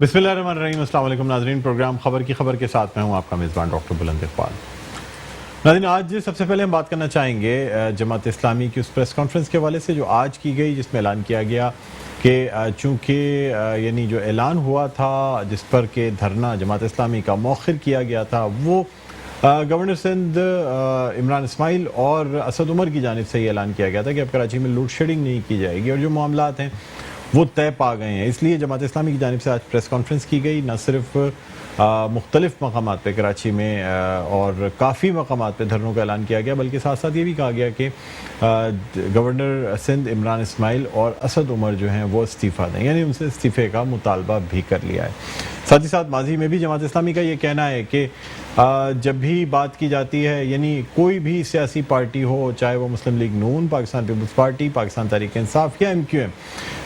बिस्मिल्लाहिर्रहमानिर्रहीम। अस्सलाम वालेकुम नाज़रीन, प्रोग्राम खबर की खबर के साथ मैं हूँ आपका मेज़बान डॉक्टर बुलंद इकबाल। नाज़रीन, आज सबसे पहले हम बात करना चाहेंगे जमात इस्लामी की उस प्रेस कॉन्फ्रेंस के हवाले से जो आज की गई, जिसमें ऐलान किया गया कि चूँकि यानी जो ऐलान हुआ था जिस पर कि धरना जमात इस्लामी का मौखिर किया गया था, वो गवर्नर सिंध इमरान इस्माइल और असद उमर की जानिब से ये ऐलान किया गया था कि अब कराची में लोड शेडिंग नहीं की जाएगी और जो मामलात हैं वो तय पा गए हैं। इसलिए जमात इस्लामी की जानिब से आज प्रेस कॉन्फ्रेंस की गई। न सिर्फ मुख्तलिफ मकामात पे कराची में और काफ़ी मकामात पे धरनों का ऐलान किया गया, बल्कि साथ साथ ये भी कहा गया कि गवर्नर सिंध इमरान इस्माइल और असद उमर जो हैं वो इस्तीफ़ा दें, यानी उनसे इस्तीफ़े का मुतालबा भी कर लिया है। साथ ही साथ माजी में भी जमात इस्लामी का ये कहना है कि जब भी बात की जाती है, यानी कोई भी सियासी पार्टी हो, चाहे वो मुस्लिम लीग नून, पाकिस्तान पीपल्स पार्टी, पाकिस्तान तहरीक इंसाफ या MQM,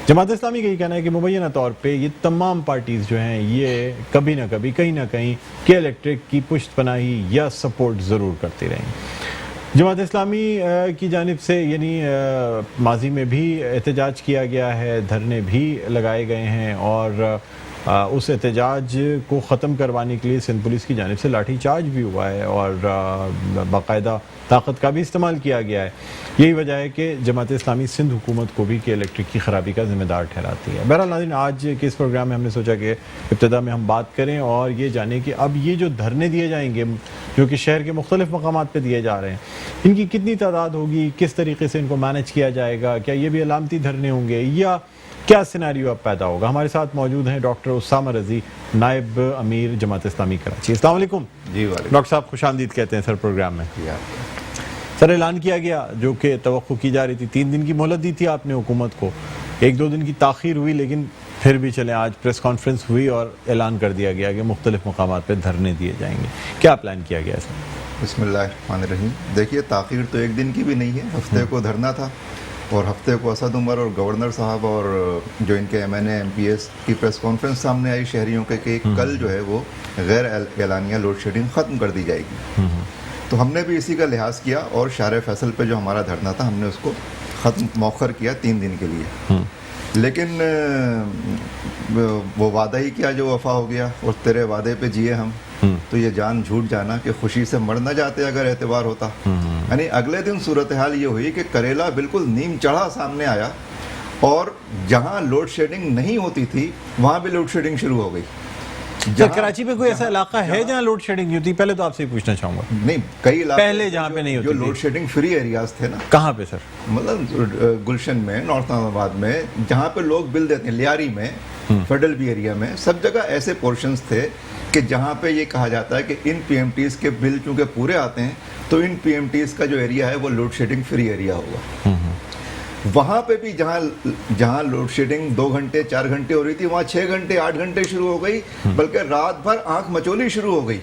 जमात इस्लामी का ये कहना है कि मुबैना तौर पे ये तमाम पार्टीज़ जो हैं ये कभी ना कभी कहीं ना कहीं के इलेक्ट्रिक की पुश्त पनाही या सपोर्ट ज़रूर करती रहेंगी। जमात इस्लामी की जानिब से यानी माजी में भी एहतजाज किया गया है, धरने भी लगाए गए हैं और उस एहतजाज को ख़त्म करवाने के लिए सिंध पुलिस की जानिब से लाठी चार्ज भी हुआ है और बाकायदा ताकत का भी इस्तेमाल किया गया है। यही वजह है कि जमात इस्लामी सिंध हुकूमत को भी के इलेक्ट्रिक की ख़राबी का ज़िम्मेदार ठहराती है। बहरहाल नाज़रीन, आज के इस प्रोग्राम में हमने सोचा कि इब्तिदा में हम बात करें और ये जानें कि अब ये जो धरने दिए जाएंगे जो कि शहर के मुख्तलिफ मकामात पर दिए जा रहे हैं, इनकी कितनी तादाद होगी, किस तरीके से इनको मैनेज किया जाएगा, क्या ये भी अलामती धरने होंगे या क्या सिनेरियो अब पैदा होगा। हमारे साथ मौजूद हैं डॉक्टर उसामा रजी, नायब अमीर जमात इस्लामी कराची। अस्सलाम वालेकुम। जी वालेकुम। डॉक्टर साहब खुशामदीद कहते हैं सर प्रोग्राम में। सर, ऐलान किया गया जो कि तवक्को की जा रही थी, 3 दिन की मोहलत दी थी आपने हुकूमत को, 1-2 दिन की ताख़ीर हुई, लेकिन फिर भी चलें आज प्रेस कॉन्फ्रेंस हुई और ऐलान कर दिया गया कि मुख्तलिफ मकामात पर धरने दिए जाएंगे। क्या प्लान किया गया सर? बिस्मिल्लाहिर्रहमानिर्रहीम। देखिए, ताख़ीर तो 1 दिन की भी नहीं है, हफ्ते को धरना था और हफ्ते को असद उमर और गवर्नर साहब और जो इनके MNA MPs की प्रेस कॉन्फ्रेंस सामने आई शहरियों के कि कल जो है वो गैर एलानिया लोड शेडिंग ख़त्म कर दी जाएगी। तो हमने भी इसी का लिहाज किया और शार फैसल पे जो हमारा धरना था हमने उसको ख़त्म मौखर किया 3 दिन के लिए। लेकिन वो वादा ही क्या जो वफा हो गया और तेरे वादे पे जिए हम, तो ये जान झूठ जाना कि खुशी से मर न जाते अगर एतबार होता। यानी अगले दिन सूरत हाल ये हुई कि करेला बिल्कुल नीम चढ़ा सामने आया और जहां लोड शेडिंग नहीं होती थी वहां भी लोड शेडिंग शुरू हो गई। कराची में कोई ऐसा इलाका है जहाँ लोड शेडिंग नहीं होती? पहले तो आपसे ही पूछना चाहूंगा। नहीं, कई इलाके पहले जहाँ पे नहीं होती जो लोड शेडिंग फ्री एरियाज थे ना। कहाँ पे सर? मतलब गुलशन में, नॉर्थ नाजाबाद में, जहाँ पे लोग बिल देते हैं, लियारी में, फेडरल बी एरिया में, सब जगह ऐसे पोर्शंस थे कि जहाँ पे ये कहा जाता है कि इन PMTs के बिल चूंकि पूरे आते हैं तो इन PMTs का जो एरिया है वो लोड शेडिंग फ्री एरिया होगा। वहाँ पे भी जहाँ लोड शेडिंग 2 घंटे 4 घंटे हो रही थी, वहाँ 6 घंटे 8 घंटे शुरू हो गई, बल्कि रात भर आंख मचोली शुरू हो गई।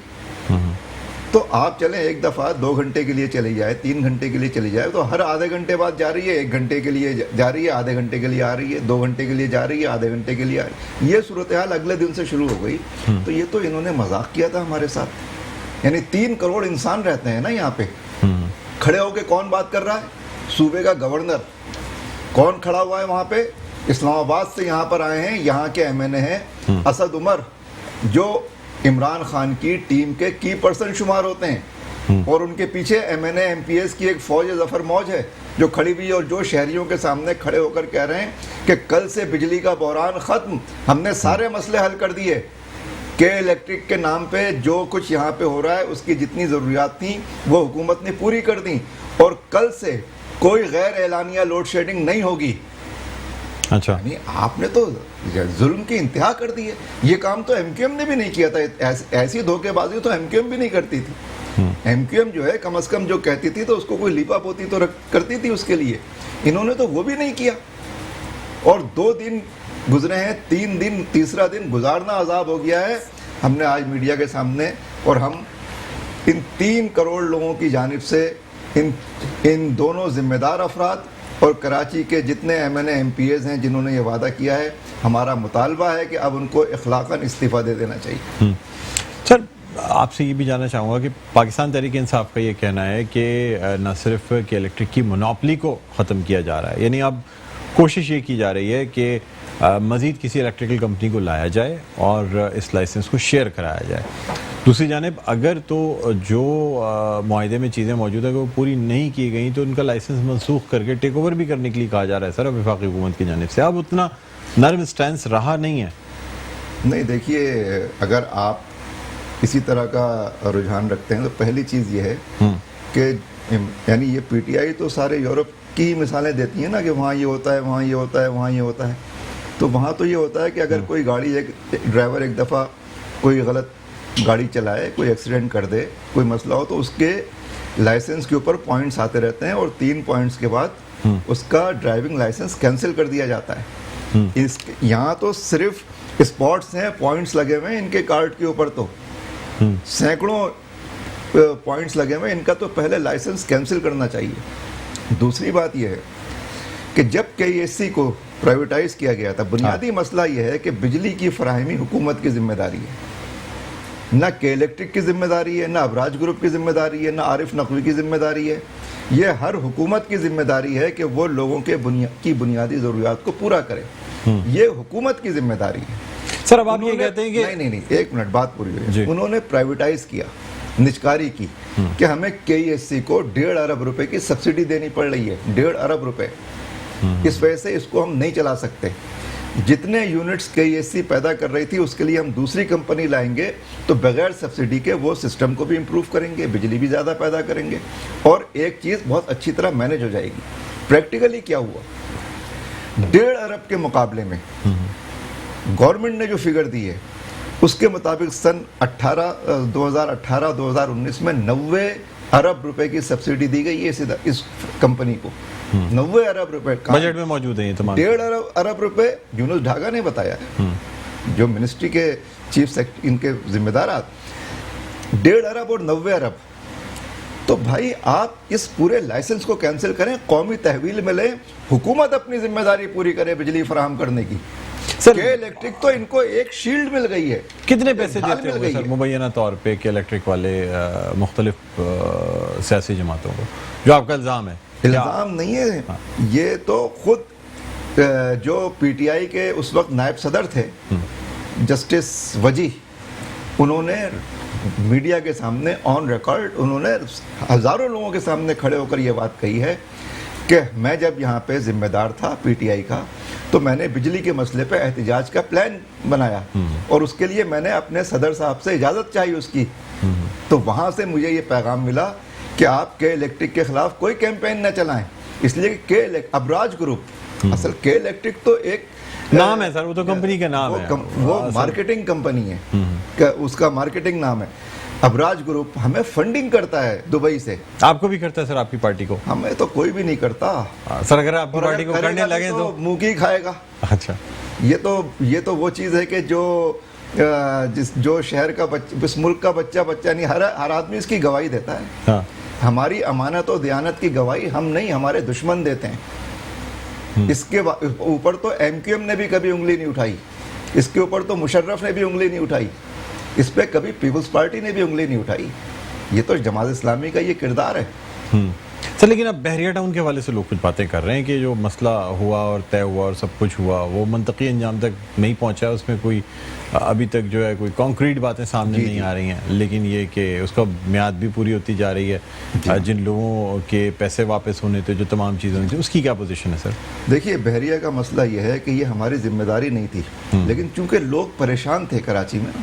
तो आप चलें, एक दफ़ा 2 घंटे के लिए चली जाए, 3 घंटे के लिए चली जाए, तो हर आधे घंटे बाद जा रही है, 1 घंटे के लिए जा रही है, आधे घंटे के लिए आ रही है, 2 घंटे के लिए जा रही है, आधे घंटे के लिए आ रही है। ये सूरत हाल अगले दिन से शुरू हो गई। तो ये तो इन्होंने मजाक किया था हमारे साथ। यानी 3 करोड़ इंसान रहते हैं ना यहाँ पे। खड़े होके कौन बात कर रहा है? सूबे का गवर्नर। कौन खड़ा हुआ है वहाँ पे? इस्लामाबाद से यहाँ पर आए हैं, यहाँ के MNA हैं असद उमर, जो इमरान खान की टीम के की पर्सन शुमार होते हैं और उनके पीछे MNA MPs की एक फौज जफर मौज है जो खड़ी हुई है और जो शहरियों के सामने खड़े होकर कह रहे हैं कि कल से बिजली का बहरान ख़त्म, हमने सारे मसले हल कर दिए, के इलेक्ट्रिक के नाम पे जो कुछ यहाँ पे हो रहा है उसकी जितनी ज़रूरियात थी वो हुकूमत ने पूरी कर दी और कल से कोई गैर एलानिया लोड शेडिंग नहीं होगी। अच्छा, यानी आपने तो जुल्म की इंतहा कर दी है। ये काम तो MQM ने भी नहीं किया था। ऐसी धोखेबाजी तो MQM भी नहीं करती थी। MQM जो है कम से कम जो कहती थी तो उसको कोई लिपा पोती तो करती थी उसके लिए। इन्होंने तो वो भी नहीं किया और 2 दिन गुजरे हैं, 3 दिन, तीसरा दिन गुजारना अजाब हो गया है। हमने आज मीडिया के सामने और हम इन 3 करोड़ लोगों की जानिब से इन दोनों जिम्मेदार अफराद और कराची के जितने MNA MPs हैं जिन्होंने ये वादा किया है, हमारा मुतालबा है कि अब उनको इखलाकन इस्तीफ़ा दे देना चाहिए। सर, आपसे ये भी जानना चाहूँगा कि पाकिस्तान तहरीक इंसाफ का ये कहना है कि न सिर्फ कि इलेक्ट्रिक की मोनोपली को ख़त्म किया जा रहा है, यानी अब कोशिश ये की जा रही है कि मज़ीद किसी इलेक्ट्रिकल कंपनी को लाया जाए और इस लाइसेंस को शेयर कराया जाए। दूसरी जानिब अगर तो जो मुआहदे में चीज़ें मौजूद है वो पूरी नहीं की गई तो उनका लाइसेंस मनसूख करके टेक ओवर भी करने के लिए कहा जा रहा है सर वफाकी हुकूमत की जानिब से। अब उतना नर्म स्टैंस रहा नहीं है। नहीं, देखिए, अगर आप इसी तरह का रुझान रखते हैं तो पहली चीज़ ये है कि यानी ये पीटीआई तो सारे यूरोप की मिसालें देती है ना कि वहाँ ये होता है, वहाँ ये होता है, वहाँ ये होता है। तो वहाँ तो ये होता है कि अगर कोई गाड़ी, एक ड्राइवर एक दफ़ा कोई गलत गाड़ी चलाए, कोई एक्सीडेंट कर दे, कोई मसला हो, तो उसके लाइसेंस के ऊपर पॉइंट्स आते रहते हैं और 3 पॉइंट्स के बाद उसका ड्राइविंग लाइसेंस कैंसिल कर दिया जाता है। यहाँ तो सिर्फ स्पॉट्स हैं, पॉइंट्स लगे हुए हैं इनके कार्ड के ऊपर, तो सैकड़ों पॉइंट्स लगे हुए हैं, इनका तो पहले लाइसेंस कैंसिल करना चाहिए। दूसरी बात यह है कि जब केईएससी को प्राइवेटाइज किया गया था, बुनियादी मसला यह है कि बिजली की फराहमी हुकूमत की जिम्मेदारी है, ना के इलेक्ट्रिक की जिम्मेदारी है, ना अबराज ग्रुप की जिम्मेदारी है, ना आरिफ नकवी की जिम्मेदारी है। ये हर हुकूमत की जिम्मेदारी है कि वो लोगों के बुनियादी ज़रूरियात को पूरा करे। ये हुकूमत की जिम्मेदारी है। सर अब आप ये कहते हैं कि नहीं, एक मिनट, बात पूरी हुई। उन्होंने प्राइवेटाइज किया, निजकारी की कि हमें केईएससी को 1.5 अरब रुपए की सब्सिडी देनी पड़ रही है, 1.5 अरब रुपए। इस वजह से इसको हम नहीं चला सकते। जितने यूनिट्स केईएससी पैदा कर रही थी उसके लिए हम दूसरी कंपनी लाएंगे तो बगैर सब्सिडी के वो सिस्टम को भी इम्प्रूव करेंगे, बिजली भी ज़्यादा पैदा करेंगे और एक चीज़ बहुत अच्छी तरह मैनेज हो जाएगी। प्रैक्टिकली क्या हुआ, 1.5 अरब के मुकाबले में गवर्नमेंट ने जो फिगर दी है उसके मुताबिक सन 2018-2019 में 90 अरब रुपए की सब्सिडी दी गई है इस कंपनी को। 90 अरब रुपए बजट में मौजूद है ये तमाम। 1.5 अरब रुपए यूनुस ढाका ने बताया, जो मिनिस्ट्री के चीफ सेक्रेटरी इनके जिम्मेदार, 1.5 अरब और 90 अरब। तो भाई आप इस पूरे लाइसेंस को कैंसिल करें, कौमी तहवील में लें, हुकूमत अपनी जिम्मेदारी पूरी करे बिजली फराहम करने की। सर के इलेक्ट्रिक तो इनको एक शील्ड मिल गई है। कितने पैसे देते होंगे सर मुबैना तौर पे कि इलेक्ट्रिक वाले मुख्तलिफ सियासी जमातों को, जो आपका इल्ज़ाम है? इल्ज़ाम नहीं है, हाँ। ये तो खुद जो पीटीआई के उस वक्त नायब सदर थे जस्टिस वजी, उन्होंने मीडिया के सामने ऑन रिकॉर्ड उन्होंने हज़ारों लोगों के सामने खड़े होकर ये बात कही है कि मैं जब यहाँ पे जिम्मेदार था पीटीआई का तो मैंने बिजली के मसले पे एहतिजाज का प्लान बनाया और उसके लिए मैंने अपने सदर साहब से इजाज़त चाहिए उसकी। तो वहाँ से मुझे ये पैगाम मिला कि आप के इलेक्ट्रिक के खिलाफ कोई कैंपेन न चलाएं, इसलिए कि अबराज ग्रुप, असल के इलेक्ट्रिक तो एक नाम है सर, वो तो कंपनी का नाम है, वो मार्केटिंग कंपनी है, उसका मार्केटिंग नाम है। अबराज ग्रुप हमें फंडिंग करता है दुबई से। आपको भी करता है सर? आपकी पार्टी को? हमें तो कोई भी नहीं करता सर, अगर आपकी पार्टी को करने लगे तो मुंह की खाएगा। अच्छा, ये तो वो चीज़ है कि जो शहर का बच्चा, इस मुल्क का बच्चा नहीं, हर आदमी इसकी गवाही देता है। हाँ। हमारी अमानत और दयानत की गवाही हम नहीं, हमारे दुश्मन देते हैं। इसके ऊपर तो एमक्यूएम ने भी कभी उंगली नहीं उठाई, इसके ऊपर तो मुशर्रफ ने भी उंगली नहीं उठाई, इस पे कभी पीपल्स पार्टी ने भी उंगली नहीं उठाई। ये तो जमात इस्लामी का ये किरदार है। सर, लेकिन अब बहरिया टाउन के हवाले से लोग कुछ बातें कर रहे हैं कि जो मसला हुआ और तय हुआ और सब कुछ हुआ वो मंतकी अंजाम तक नहीं पहुंचा, उसमें कोई अभी तक जो है कोई कॉन्क्रीट बातें सामने नहीं आ रही हैं, लेकिन ये कि उसका म्याद भी पूरी होती जा रही है। जिन लोगों के पैसे वापस होने थे, जो तमाम चीज़ें होनी थी, उसकी क्या पोजीशन है सर? देखिए, बहरिया का मसला ये है कि ये हमारी जिम्मेदारी नहीं थी, लेकिन चूंकि लोग परेशान थे कराची में,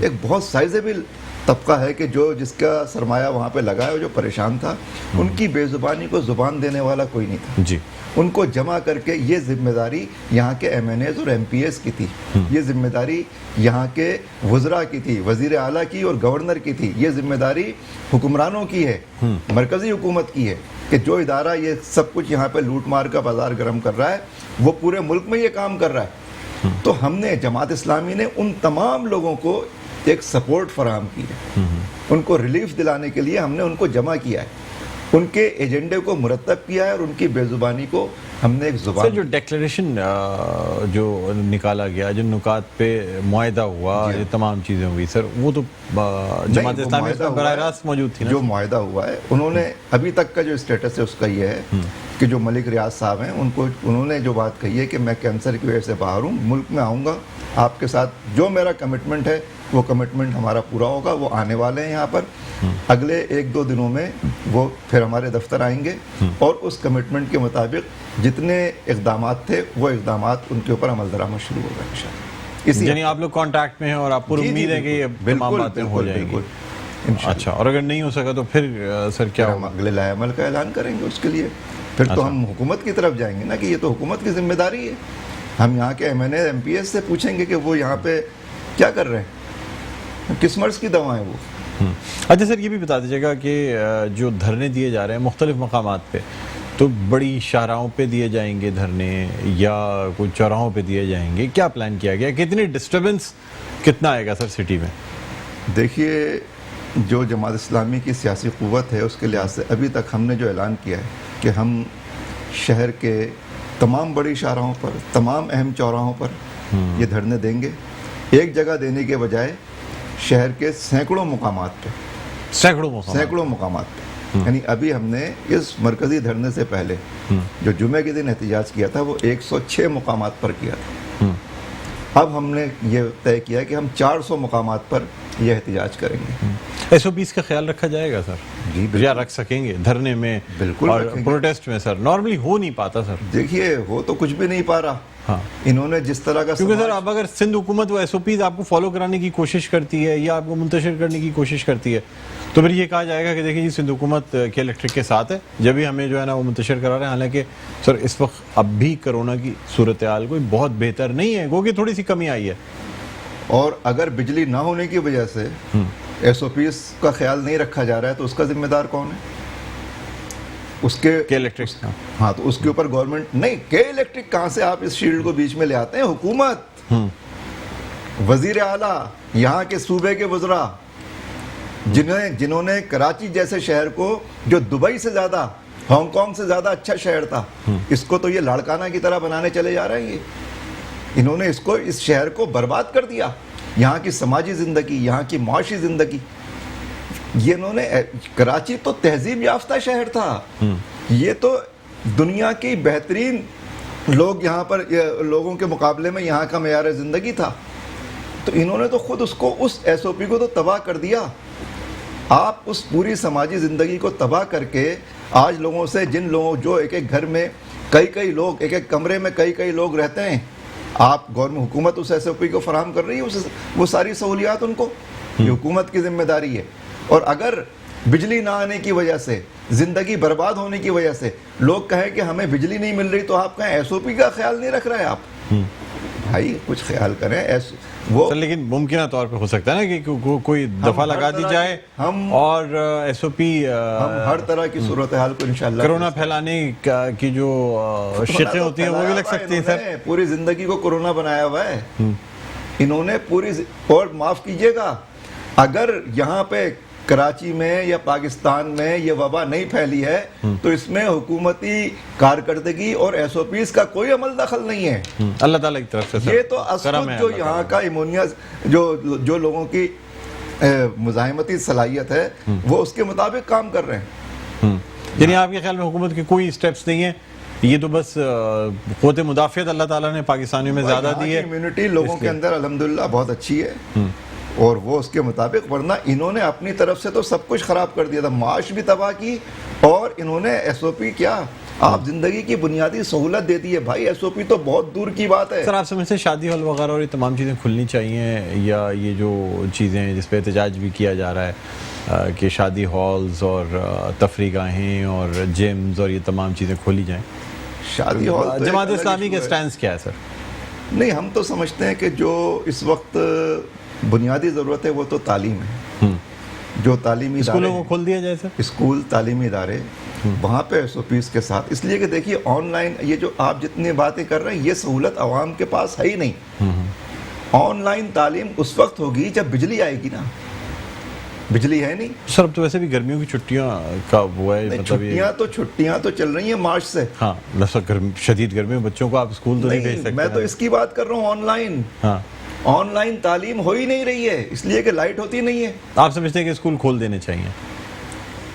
एक बहुत साइजेबल तबका है कि जिसका सरमाया वहाँ पे लगा है, जो परेशान था, उनकी बेजुबानी को जुबान देने वाला कोई नहीं था जी। उनको जमा करके ये जिम्मेदारी यहाँ के MNAs और MPAs की थी, ये जिम्मेदारी यहाँ के वज़रा की थी, वज़ीर आला की और गवर्नर की थी, ये जिम्मेदारी हुक्मरानों की है, मरकज़ी हुकूमत की है कि जो इदारा ये सब कुछ यहाँ पे लूट मार का बाजार गर्म कर रहा है वो पूरे मुल्क में ये काम कर रहा है। तो हमने, जमात इस्लामी ने उन तमाम लोगों को एक सपोर्ट फराहम की है, उनको रिलीफ दिलाने के लिए हमने उनको जमा किया है, उनके एजेंडे को मुरतब किया है और उनकी बेजुबानी को हमने एक सर जुबान जो डिक्लेरेशन जो निकाला गया, जो नुकात पे मुआहदा हुआ, ये तमाम चीज़ें हुई सर, वो तो जमात इस्लामी मुआहदा बरह हुआ है, रास्त मौजूद थी ना? जो मुआहदा हुआ है, उन्होंने अभी तक का जो स्टेटस है उसका ये है कि जो मलिक रियाज साहब हैं उन्होंने जो बात कही है कि मैं कैंसर की वजह से बाहर हूँ, मुल्क में आऊँगा, आपके साथ जो मेरा कमिटमेंट है वो कमिटमेंट हमारा पूरा होगा। वो आने वाले हैं यहाँ पर, अगले 1-2 दिनों में वो फिर हमारे दफ्तर आएंगे और उस कमिटमेंट के मुताबिक जितने इक़दाम थे वो इक़दाम उनके ऊपर अमल दरामद शुरू होगा इंशाअल्लाह। इसी यानी आप लोग कांटेक्ट में हैं और आपको जी, उम्मीद है कि ये तमाम बातें हो जाएंगी। अच्छा, और अगर नहीं हो सका तो फिर सर क्या हम अगले लाएअमल का ऐलान करेंगे उसके लिए, फिर तो हम हुकूमत की तरफ जाएंगे ना, कि ये तो हुकूमत की जिम्मेदारी है। हम यहाँ के MNA MPS से पूछेंगे कि वो यहाँ पे क्या कर रहे हैं, किस मर्ज की दवाएं वो। अच्छा सर, ये भी बता दीजिएगा कि जो धरने दिए जा रहे हैं मुख्तलिफ मकामात पे, तो बड़ी शाहराहों पे दिए जाएंगे धरने या कुछ चौराहों पे दिए जाएंगे, क्या प्लान किया गया, कितनी डिस्टर्बेंस कितना आएगा सर सिटी में? देखिए, जो जमात इस्लामी की सियासी क़ुव्वत है उसके लिहाज से अभी तक हमने जो ऐलान किया है कि हम शहर के तमाम बड़ी शाहराहों पर, तमाम अहम चौराहों पर ये धरने देंगे। एक जगह देने के बजाय शहर के सैकड़ों मुकामात पे, सैकड़ों मुकामात पे। यानी अभी हमने इस मरकजी धरने से पहले जो जुमे के दिन एहतजाज किया था वो 106 मुकामात पर किया था। अब हमने ये तय किया कि हम 400 मुकामात पर यह एहतजाज करेंगे। SOPs का ख्याल रखा जाएगा सर? जी या रख सकेंगे धरने में? बिल्कुल और रखेंगे। प्रोटेस्ट में सर नॉर्मली हो नहीं पाता सर। देखिए, हो तो कुछ भी नहीं पा रहा। हाँ, इन्होंने जिस तरह का क्योंकि सर अब अगर सिंध हुकूमत वो SOPs आपको फॉलो कराने की कोशिश करती है या आपको मुंतशिर करने की कोशिश करती है, तो फिर ये कहा जाएगा कि देखिए जी सिंध हुकूमत के इलेक्ट्रिक के साथ है, जब भी हमें जो है ना वो मुंतशिर करा रहे हैं। हालांकि सर इस वक्त अब भी कोरोना की सूरत हाल कोई बहुत बेहतर नहीं है, क्योंकि थोड़ी सी कमी आई है। और अगर बिजली ना होने की वजह से SOPs का ख्याल नहीं रखा जा रहा है तो उसका जिम्मेदार कौन है? उसके इलेक्ट्रिक हाँ, तो उसके ऊपर गवर्नमेंट नहीं, के इलेक्ट्रिक कहाँ से आप इस शील्ड को बीच में ले आते हैं? हुकूमत, वजीर आला, यहाँ के सूबे के वज़रा, जिन्होंने कराची जैसे शहर को, जो दुबई से ज़्यादा, हांगकांग से ज़्यादा अच्छा शहर था, इसको तो ये लाड़काना की तरह बनाने चले जा रहे हैं। इन्होंने इस शहर को बर्बाद कर दिया। यहाँ की समाजी ज़िंदगी, यहाँ की माशी ज़िंदगी, ये इन्होंने, कराची तो तहजीब याफ्ता शहर था, ये तो दुनिया की बेहतरीन लोग यहाँ पर लोगों के मुकाबले में यहाँ का मेयार ज़िंदगी था। तो इन्होंने तो खुद उसको, उस SOP को तो तबाह कर दिया। आप उस पूरी समाजी ज़िंदगी को तबाह करके आज लोगों से, जिन लोगों, जो एक एक घर में कई लोग, एक एक कमरे में कई लोग रहते हैं, आप गवर्नमेंट हुकूमत उस SOP को फराहम कर रही है, वो सारी सहूलियात उनको, ये हुकूमत की जिम्मेदारी है। और अगर बिजली ना आने की वजह से, ज़िंदगी बर्बाद होने की वजह से लोग कहें कि हमें बिजली नहीं मिल रही, तो आप कहें SOP का ख्याल नहीं रख रहे हैं आप। भाई कुछ ख्याल करें। वो सर लेकिन मुमकिन तौर पे हो सकता है ना कि कोई दफा लगा दी जाए और SOP हम हर तरह की सूरत हाल को इंशाल्लाह, कोरोना फैलाने की जो शिकें होती हैं वो भी लग सकती हैं सर। पूरी जिंदगी को कोरोना बनाया हुआ है इन्होंने पूरी। और माफ कीजिएगा, अगर यहाँ पे कराची में या पाकिस्तान में ये वबा नहीं फैली है तो इसमें हुकूमती कारकर्दगी और SOPs का कोई अमल दखल नहीं है, अल्लाह ताला की तरफ से। ये तो असद जो यहाँ का इमोनिया, जो लोगों की मुजाहिमती सलाहियत है वो उसके मुताबिक काम कर रहे हैं। यानी आपके ख्याल में हुकूमत के कोई स्टेप्स नहीं है, ये तो बस क़ुव्वत मुदाफ़ियत अल्लाह ताला ने पाकिस्तानियों में ज़्यादा दी है, इम्यूनिटी लोगों के अंदर अल्हम्दुलिल्लाह बहुत अच्छी है और वो उसके मुताबिक, वरना इन्होंने अपनी तरफ से तो सब कुछ खराब कर दिया था, माश भी तबाह की और इन्होंने SOP क्या, आप जिंदगी की बुनियादी सहूलत दे दी है भाई, SOP तो बहुत दूर की बात है। सर आप समझते हैं शादी हॉल वगैरह और ये तमाम चीज़ें खुलनी चाहिए, या ये जो चीज़ें हैं जिस पर एहतजाज भी किया जा रहा है कि शादी हॉल्स और तफरीगाहें और जिम्स और ये तमाम चीज़ें खोली जाएँ? शादी हॉल, जमात इस्लामी के स्टैंड क्या है सर? नहीं, हम तो समझते हैं कि जो इस वक्त बुनियादी ज़रूरत है वो तो तालीम है। जो तालीमी स्कूलों को खोल दिया जाए सर, स्कूल, तालीमी इदारे, वहाँ पे SOPs के साथ, इसलिए कि देखिए ऑनलाइन ये जो आप जितनी बातें कर रहे हैं ये सहूलत आवाम के पास है ही नहीं। ऑनलाइन तालीम उस वक्त होगी जब बिजली आएगी ना, बिजली है नहीं। सर अब तो वैसे भी गर्मियों की छुट्टियां का वो है, मतलब ये छुट्टियां तो चल रही हैं मार्च से। हाँ, शदीद गर्मी में बच्चों को आप स्कूल तो नहीं भेज सकते। मैं तो इसकी बात कर रहा हूँ ऑनलाइन। हाँ, ऑनलाइन तालीम हो ही नहीं रही है, इसलिए कि लाइट होती नहीं है। आप समझते हैं कि स्कूल खोल देने चाहिए?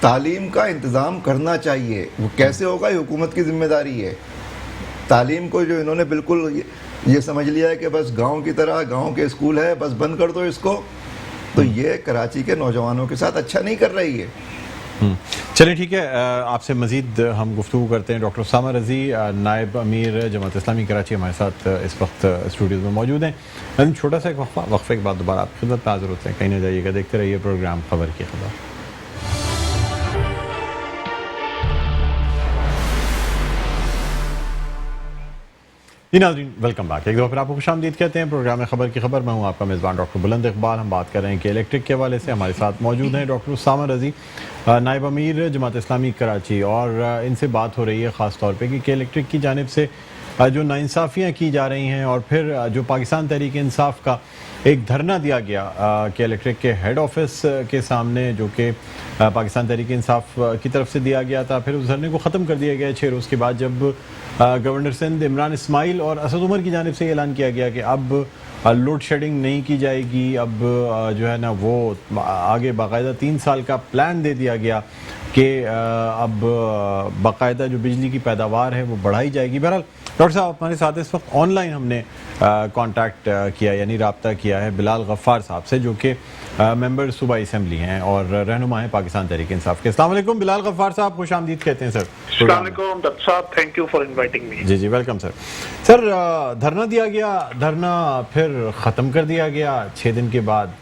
तालीम का इंतज़ाम करना चाहिए। वो कैसे होगा, ये हुकूमत की जिम्मेदारी है। तालीम को जो इन्होंने बिल्कुल ये समझ लिया है कि बस गांव की तरह गांव के स्कूल है, बस बंद कर दो इसको, तो ये कराची के नौजवानों के साथ अच्छा नहीं कर रही है। चलिए ठीक है, आपसे मजीद हम गुफ्तगू करते हैं। डॉक्टर उसामा रजी, नायब अमीर जमात इस्लामी कराची, हमारे साथ इस वक्त स्टूडियो में मौजूद हैं। लेकिन छोटा सा एक वक्फे के बाद दोबारा आपकी खिदमत में हाजिर होते हैं। कहीं ना जाइएगा, देखते रहिए प्रोग्राम खबर की खबर। जी नाज़रीन, वेलकम बैक। एक दफ़ा फिर आपको खुशामदीद कहते हैं प्रोग्राम खबर की खबर। मैं हूँ आपका मेज़बान डॉक्टर बुलंद इकबाल। हम बात कर रहे हैं कि इलेक्ट्रिक के हवाले से हमारे साथ मौजूद हैं डॉक्टर उसामा रजी, नायब अमीर जमात इस्लामी कराची, और इनसे बात हो रही है ख़ास तौर पे कि इलेक्ट्रिक की जानिब से जो नाइंसाफ़ियाँ की जा रही हैं, और फिर जो पाकिस्तान तहरीक इंसाफ का एक धरना दिया गया कि इलेक्ट्रिक के हेड ऑफिस के सामने, जो कि पाकिस्तान तहरीक इंसाफ की तरफ से दिया गया था। फिर उस धरने को ख़त्म कर दिया गया 6 रोज़ के बाद, जब गवर्नर सिंध इमरान इस्माइल और असद उमर की जानिब से ऐलान किया गया कि अब लोड शेडिंग नहीं की जाएगी। अब जो है ना वो आगे बाकायदा 3 साल का प्लान दे दिया गया कि अब बाकायदा जो बिजली की पैदावार है वो बढ़ाई जाएगी। बहरहाल डॉक्टर साहब हमारे साथ इस वक्त ऑनलाइन हमने कांटेक्ट किया, यानी रब्ता किया है बिलाल गफ्फार साहब से, जो कि मेंबर सूबाई असम्बली हैं और रहनुमा हैं पाकिस्तान तहरीक इंसाफ के। अस्सलाम वालेकुम बिलाल गफ्फार साहब, खुश आमदीद कहते हैं सर। अस्सलाम वालेकुम डॉक्टर साहब, thank you for inviting me. जी जी, वेलकम सर। सर धरना दिया गया, धरना फिर ख़त्म कर दिया गया 6 दिन के बाद।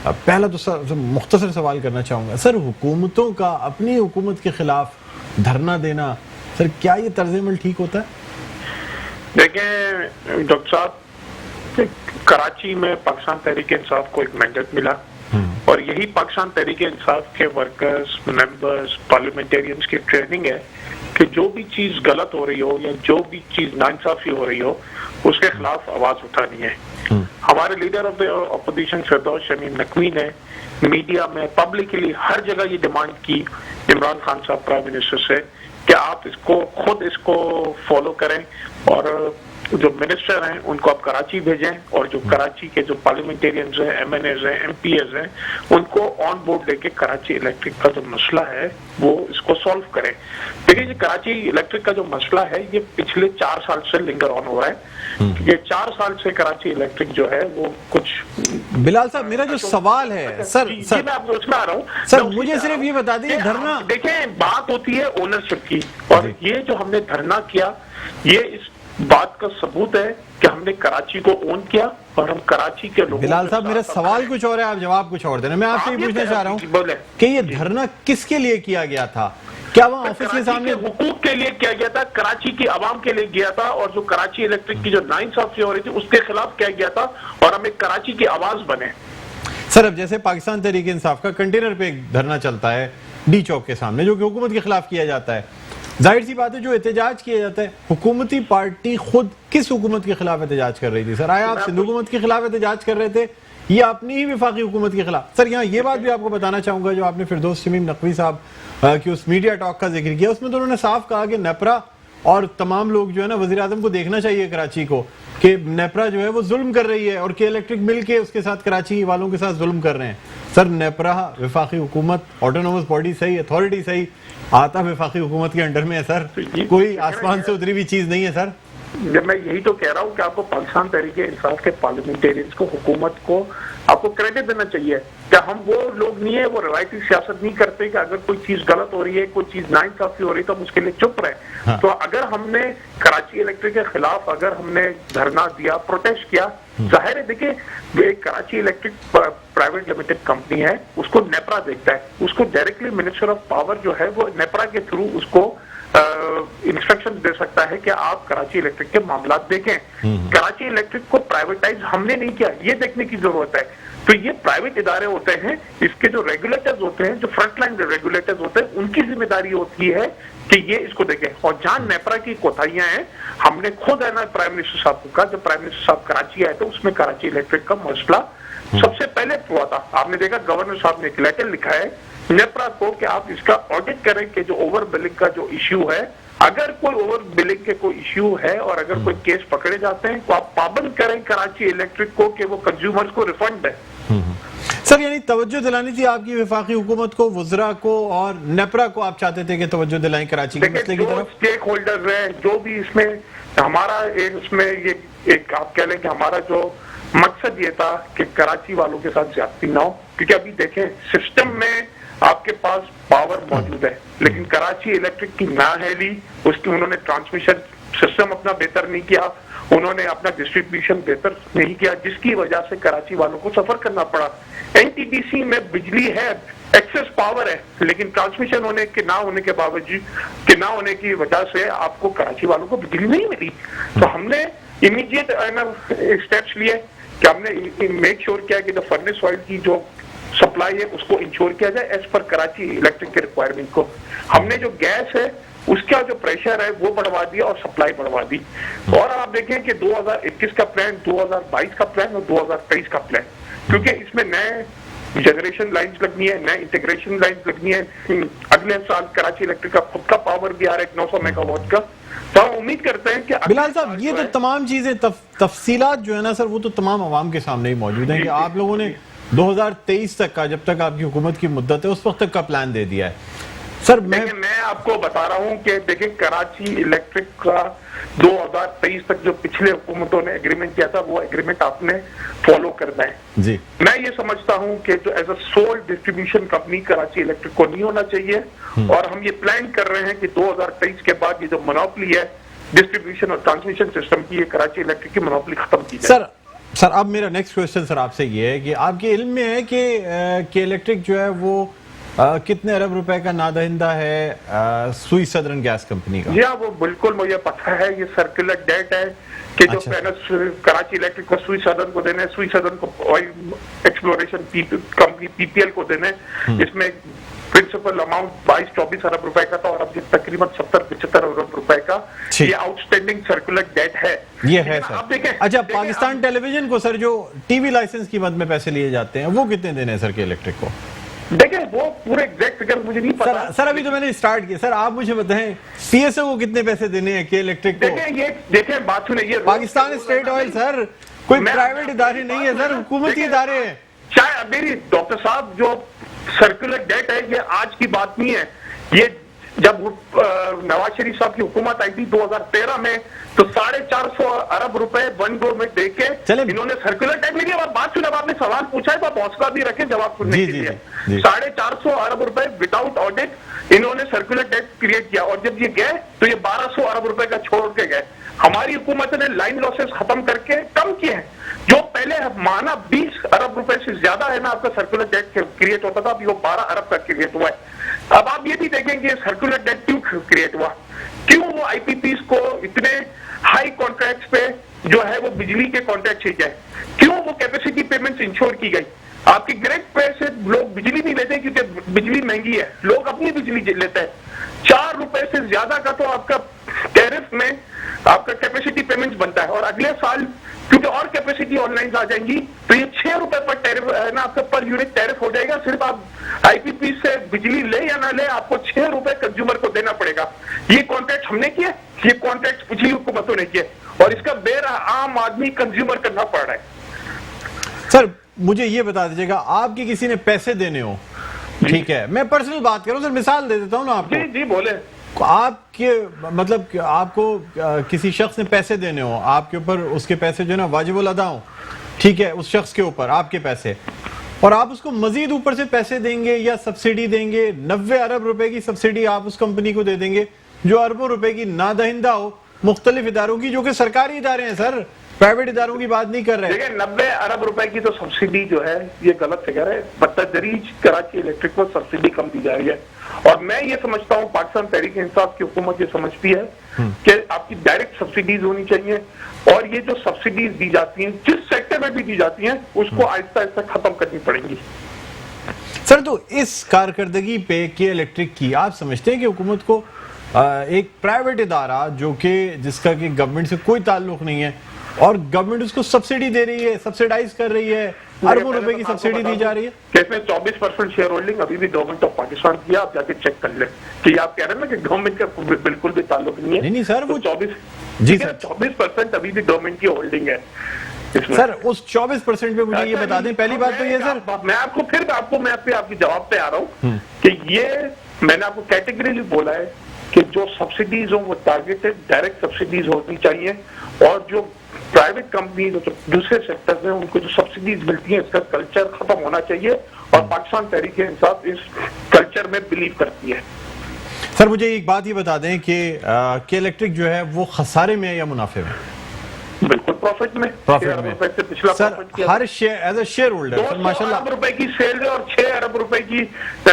पहला तो सर मुख्तसर सवाल करना चाहूँगा, सर हुकूमतों का अपनी हुकूमत के खिलाफ धरना देना, सर क्या ये तर्ज अमल ठीक होता है? देखें डॉक्टर साहब, कराची में पाकिस्तान तहरीक इंसाफ को एक मैंडेट मिला, और यही पाकिस्तान तहरीक इंसाफ के वर्कर्स, मेंबर्स, पार्लियामेंटेरियंस की ट्रेनिंग है कि जो भी चीज गलत हो रही हो या जो भी चीज नाइंसाफी हो रही हो उसके खिलाफ आवाज उठानी है। हमारे लीडर ऑफ द अपोजिशन फिरदौस शमीम नकवी ने मीडिया में पब्लिकली हर जगह ये डिमांड की इमरान खान साहब प्राइम मिनिस्टर से कि आप खुद इसको फॉलो करें, और जो मिनिस्टर हैं उनको आप कराची भेजें, और जो कराची के जो पार्लियामेंटेरियंस हैं, एमएनएज हैं, एमपीएस हैं, उनको ऑन बोर्ड लेके कराची इलेक्ट्रिक का जो मसला है वो इसको सॉल्व करें। देखिए ये कराची इलेक्ट्रिक का जो मसला है ये पिछले 4 साल से लिंगर ऑन हो रहा है। ये 4 साल से कराची इलेक्ट्रिक जो है वो कुछ। बिलाल साहब मेरा जो सवाल है सर मैं आपको उसमें आ रहा हूँ सर, मुझे सिर्फ ये बता दें धरना, देखें बात होती है ओनरशिप की, और ये जो हमने धरना किया ये इस बात का सबूत है कि हमने कराची को ओन किया और हम कराची के लोगों। बिलाल साहब मेरा सवाल कुछ और है, आप जवाब कुछ और देना। मैं आपसे ये पूछना चाह रहा हूँ कि ये धरना किसके लिए किया गया था? क्या वहाँ ऑफिस के सामने हुकूक के लिए किया गया था, कराची की आवाम के लिए गया था, और जो कराची इलेक्ट्रिक की जो नाइंसाफी हो रही थी उसके खिलाफ किया गया था, और हम एक कराची की आवाज बने। सर अब जैसे पाकिस्तान तहरीक इंसाफ का कंटेनर पे एक धरना चलता है डी चौक के सामने, जो कि हुकूमत के खिलाफ किया जाता है, जाहिर सी बात है जो एहतजाज किया जाता है, हुकूमती पार्टी खुद किस हुकूमत के खिलाफ एहतजाज कर रही थी? सर आया आप सिंध हुकूमत के खिलाफ एहतजाज कर रहे थे या अपनी ही वफाकी हुकूमत के खिलाफ? सर यहाँ ये बात भी आपको बताना चाहूंगा, जो आपने फिरदौस शमीम नकवी साहब की उस मीडिया टॉक का जिक्र किया, उसमें तो उन्होंने साफ कहा कि नेपरा और तमाम लोग जो है ना वज़ीर आज़म को देखना चाहिए कराची को कि नेपरा जो है वो जुल्म कर रही है और के इलेक्ट्रिक मिल के उसके साथ कराची वालों के साथ जुल्म कर रहे हैं। सर नेपरा वफाकी हुकूमत, ऑटोनोमस बॉडी सही, अथॉरिटी सही, आता वफाकी हुकूमत के अंडर में है सर, कोई आसमान से उतरी हुई चीज नहीं है सर। जब मैं यही तो कह रहा हूँ कि आपको पाकिस्तान तहरीके इंसाफ के पार्लियामेंटेरियंस को, हुकूमत को आपको क्रेडिट देना चाहिए। क्या हम वो लोग नहीं है, वो रवायती सियासत नहीं करते कि अगर कोई चीज गलत हो रही है, कोई चीज नाइंसाफी हो रही है तो हम उसके लिए चुप रहे। हाँ। तो अगर हमने कराची इलेक्ट्रिक के खिलाफ अगर हमने धरना दिया, प्रोटेस्ट किया, जाहिर है देखिए Karachi electric private limited company है, उसको नेपरा देखता है, उसको डायरेक्टली मिनिस्टर ऑफ पावर जो है वो नेपरा के थ्रू उसको इंस्ट्रक्शन दे सकता है कि आप कराची इलेक्ट्रिक के मामला देखें। कराची इलेक्ट्रिक को प्राइवेटाइज हमने नहीं किया, ये देखने की जरूरत है। तो ये प्राइवेट इदारे होते हैं, इसके जो रेगुलेटर्स होते हैं, जो फ्रंटलाइन रेगुलेटर्स होते हैं, उनकी जिम्मेदारी होती है कि ये इसको देखें। और जहां नेपरा की कोताहियां हैं, हमने खुद है ना प्राइम मिनिस्टर साहब को कहा, जब प्राइम मिनिस्टर साहब कराची आए थे उसमें कराची इलेक्ट्रिक का मसला सबसे पहले हुआ था। आपने देखा गवर्नर साहब ने एक लेटर लिखा है नेप्रा को कि आप इसका ऑडिट करें कि जो ओवर बिलिंग का जो इश्यू है, अगर कोई ओवर बिलिंग के कोई इश्यू है और अगर कोई केस पकड़े जाते हैं तो आप पाबंद करें कराची इलेक्ट्रिक को कि वो कंज्यूमर्स को रिफंड दें। सर यानी तवज्जो दिलानी थी आपकी वफाकी हुकूमत को, वुज़रा को और नेप्रा को आप चाहते थे कि तवज्जो दिलाएं कराची के मसले की जो तरफ? स्टेक होल्डर है, जो भी इसमें हमारा इसमें ये एक आप कह लें कि हमारा जो मकसद ये था कि कराची वालों के साथ ज्यादती ना हो, क्योंकि अभी देखें सिस्टम में आपके पास पावर मौजूद है लेकिन कराची इलेक्ट्रिक की नाअहली, उसकी उन्होंने ट्रांसमिशन सिस्टम अपना बेहतर नहीं किया, उन्होंने अपना डिस्ट्रीब्यूशन बेहतर नहीं किया, जिसकी वजह से कराची वालों को सफर करना पड़ा। एनटीपीसी में बिजली है, एक्सेस पावर है, लेकिन ट्रांसमिशन होने के ना होने के बावजूद के ना होने की वजह से आपको कराची वालों को बिजली नहीं मिली। तो हमने इमीडिएट स्टेप्स लिए कि हमने मेक श्योर किया कि जो फर्नेस ऑयल की जो सप्लाई है उसको इंश्योर किया जाए एज पर कराची इलेक्ट्रिक के रिक्वायरमेंट को। हमने जो गैस है उसका जो प्रेशर है वो बढ़वा दिया और सप्लाई बढ़वा दी। और आप देखें कि 2021 का प्लान, 2022 का प्लान और 2023 का प्लान, क्योंकि इसमें नए जनरेशन लाइन्स लगनी है, नए इंटीग्रेशन लाइन्स लगनी है। अगले साल कराची इलेक्ट्रिक का खुद का पावर भी आ रहा है 900 मेगावाट का। तो हम उम्मीद करते हैं कि बिलाल साहब ये तो तमाम चीजें तफसीलात जो है ना सर, वो तो तमाम आवाम के सामने ही मौजूद है कि आप लोगों ने 2023 तक का, जब तक आपकी हुकूमत की मुद्दत है उस वक्त तक का प्लान दे दिया है। सर मैं आपको बता रहा हूं कि देखिए कराची इलेक्ट्रिक का 2023 तक जो पिछले हुकूमतों ने एग्रीमेंट किया था वो एग्रीमेंट आपने फॉलो करना है जी। मैं ये समझता हूं कि जो as a sole distribution company Karachi Electric को नहीं होना चाहिए और हम ये प्लान कर रहे हैं कि 2023 के बाद ये जो मोनोपोली है डिस्ट्रीब्यूशन और ट्रांसमिशन सिस्टम की, ये कराची इलेक्ट्रिक की मोनोपोली खत्म की जाए। सर अब मेरा नेक्स्ट क्वेश्चन सर आपसे ये है कि आपके इल्म में है कि इलेक्ट्रिक जो है वो कितने अरब रुपए का नादहिंदा है सुई सदर्न गैस कंपनी का? जी हाँ, वो बिल्कुल मुझे पता है। ये सर्कुलर डेट है कि जो कराची इलेक्ट्रिक को सुई सदर्न को देने, सुई सदर्न को ऑयल एक्सप्लोरेशन कंपनी पीपीएल को देने, इसमें प्रिंसिपल अमाउंट 22-24 अरब रुपए का था और अब तकरीबन 70-75 अरब रुपए का ये आउटस्टैंडिंग सर्कुलर डेट है। ये है सर। आप देखें, अच्छा, पाकिस्तान टेलीविजन को सर जो टीवी लाइसेंस की मद में पैसे लिए जाते हैं वो कितने देने हैं सर के इलेक्ट्रिक को? देखें वो पूरे एग्जैक्ट फिगर मुझे नहीं पता सर अभी तो मैंने स्टार्ट किया। सर आप मुझे बताएं पीएसओ को कितने पैसे देने हैं के इलेक्ट्रिक को? देखें बात सुनिए, ये पाकिस्तान स्टेट ऑयल सर कोई प्राइवेट इदारे नहीं है सर, हुकूमती इदारे हैं। चाहे मेरी डॉक्टर साहब जो सर्कुलर डेट है ये आज की बात नहीं है, ये जब नवाज शरीफ साहब की हुकूमत आई थी 2013 में तो 450 अरब रुपए वन गो में देके इन्होंने सर्कुलर डेट लिया। अब बात सुने, आपने सवाल पूछा है तो आप हौसला भी रखें जवाब सुनने के लिए। 450 अरब रुपए विदाउट ऑडिट इन्होंने सर्कुलर डेट क्रिएट किया और जब ये गए तो ये 1200 अरब रुपए का छोड़ के गए। हमारी हुकूमत ने लाइन लॉसेस खत्म करके कम किए हैं। जो पहले माना 20 अरब रुपए से ज्यादा है ना आपका सर्कुलर डेट क्रिएट होता था, अभी वो 12 अरब का क्रिएट हुआ है। अब आप ये भी देखेंगे सर्कुलर डेट क्यों क्रिएट हुआ, क्यों वो आईपीपीस को इतने हाई कॉन्ट्रैक्ट्स पे जो है वो बिजली के कॉन्ट्रैक्ट चाहिए, क्यों वो कैपेसिटी पेमेंट्स इंश्योर की गई। आपकी डायरेक्ट पे से लोग बिजली नहीं लेते क्योंकि बिजली महंगी है, लोग अपनी बिजली लेते हैं। 4 रुपए से ज्यादा का तो आपका टैरिफ में आपका कैपेसिटी पेमेंट्स बनता है और अगले साल क्योंकि और कैपेसिटी ऑनलाइन आ जाएंगी तो ये 6 रुपए पर टैरिफ है ना आपका पर यूनिट टैरिफ हो जाएगा। सिर्फ आप आईपीपी से बिजली ले या ना ले आपको 6 रुपए कंज्यूमर को देना पड़ेगा। ये कॉन्ट्रैक्ट हमने किए, ये कॉन्ट्रैक्ट पिछली हुकूमतों ने किए और इसका बेर आम आदमी कंज्यूमर करना पड़ रहा है। सर मुझे ये बता दीजिएगा, आपके किसी ने पैसे देने हो, ठीक है, मैं पर्सनल बात करूं सर, मिसाल दे देता हूं ना आपको। जी बोले। आपके मतलब आपको किसी शख्स ने पैसे देने हो, आपके ऊपर उसके पैसे जो है ना वाजिबुल अदा हो, ठीक है, उस शख्स के ऊपर आपके पैसे, और आप उसको मजीद ऊपर से पैसे देंगे या सब्सिडी देंगे, 90 अरब रुपए की सब्सिडी आप उस कंपनी को दे देंगे जो अरबों रुपए की नादहिंदा हो मुख्तलिफ इदारों की, जो कि सरकारी इदारे हैं सर, प्राइवेट इदारों की बात नहीं कर रहे। देखिए 90 अरब रुपए की तो सब्सिडी जो है ये गलत फिगर है। बतदरीज कराची इलेक्ट्रिक को सब्सिडी कम दी जा रही है और मैं ये समझता हूँ पाकिस्तान तहरीक इंसाफ की हुकूमत ये समझती है कि आपकी डायरेक्ट सब्सिडीज होनी चाहिए और ये जो सब्सिडीज दी जाती हैं जिस सेक्टर में भी दी जाती हैं उसको आहिस्ता आहिस्ता खत्म करनी पड़ेगी। सर तो इस कारकर्दगी पे के इलेक्ट्रिक की आप समझते हैं कि हुकूमत को एक प्राइवेट इदारा जो कि जिसका कि गवर्नमेंट से कोई ताल्लुक नहीं है और गवर्नमेंट उसको सब्सिडी दे रही है, सब्सिडाइज कर रही है, अरबों रुपए की सब्सिडी दी जा रही है। कि इसमें 24% शेयर होल्डिंग अभी भी गवर्नमेंट ऑफ पाकिस्तान की, आप जाके चेक कर ले कि आप कह रहे हैं ना कि गवर्नमेंट का बिल्कुल भी ताल्लुक नहीं है। नहीं सर, तो वो 24% अभी भी गवर्नमेंट की होल्डिंग है इसमें। सर उस 24% पे मुझे ये बता दें, पहली बात तो ये सर, मैं आपकी जवाब पे आ रहा हूँ कि ये मैंने आपको कैटेगरीली बोला है कि जो सब्सिडीज हो वो टारगेटेड डायरेक्ट सब्सिडीज होनी चाहिए, और जो प्राइवेट कंपनीज जो दूसरे सेक्टर्स हैं उनको जो सब्सिडीज मिलती हैं इसका कल्चर खत्म होना चाहिए, और पाकिस्तान तहरीक इंसाफ इस कल्चर में बिलीव करती है। सर मुझे एक बात ये बता दें कि इलेक्ट्रिक जो है वो खसारे में है या मुनाफे में? बिल्कुल प्रॉफिट में। से पिछला सर हर share as a shareholder माशाल्लाह 2 अरब रुपए की सेल है और 6 अरब रुपए की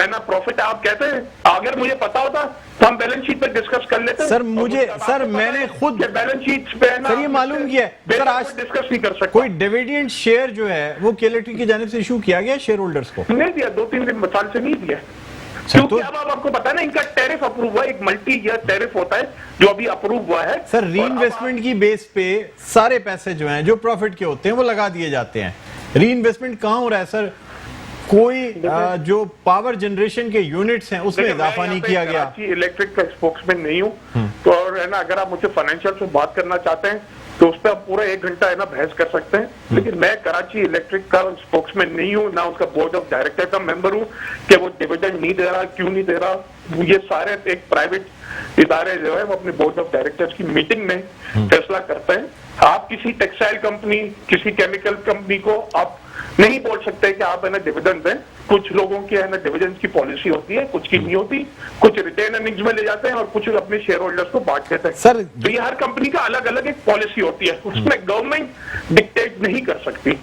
ना प्रॉफिट। आप कहते हैं अगर मुझे पता होता तो हम बैलेंस शीट पे डिस्कस कर लेते। सर मुझे सर मैंने खुद बैलेंस शीट पे सर ये मालूम किया है सर, आज डिस्कस नहीं कर सकते। कोई डिविडेंड शेयर जो है वो इलेक्ट्रिक की जानिब से इशू किया गया शेयर होल्डर्स को? नहीं दिया, 2-3 दिन साल से नहीं दिया, क्योंकि अब आपको पता है ना इनका टैरिफ अप्रूव हुआ है, एक मल्टी ईयर टैरिफ होता है जो अभी अप्रूव हुआ है। सर री इन्वेस्टमेंट की बेस पे सारे पैसे जो हैं जो प्रॉफिट के होते हैं वो लगा दिए जाते हैं। री इन्वेस्टमेंट कहाँ हो रहा है सर? कोई जो पावर जनरेशन के यूनिट्स हैं उसमें इजाफा नहीं किया गया। इलेक्ट्रिक का स्पोक्समैन नहीं हूँ, तो और है ना अगर आप मुझसे फाइनेंशियल से बात करना चाहते हैं तो उस पर आप पूरा 1 घंटा है ना बहस कर सकते हैं, लेकिन मैं कराची इलेक्ट्रिक का स्पोक्समैन नहीं हूँ, ना उसका बोर्ड ऑफ डायरेक्टर का मेंबर हूँ कि वो डिविडेंड नहीं दे रहा, क्यों नहीं दे रहा। ये सारे एक प्राइवेट इदारे जो है वो अपने बोर्ड ऑफ डायरेक्टर्स की मीटिंग में फैसला करते हैं। आप किसी टेक्सटाइल कंपनी, किसी केमिकल कंपनी को आप नहीं बोल सकते कि आप है ना डिविडेंड दें। कुछ लोगों की है ना डिविडेंड की पॉलिसी होती है, कुछ की नहीं होती, कुछ रिटेन अर्निंग्स में ले जाते हैं और कुछ अपने शेयर होल्डर्स को बांट देते हैं। सर तो ये हर कंपनी का अलग अलग एक पॉलिसी होती है, उसमें गवर्नमेंट डिक्टेट नहीं कर सकती।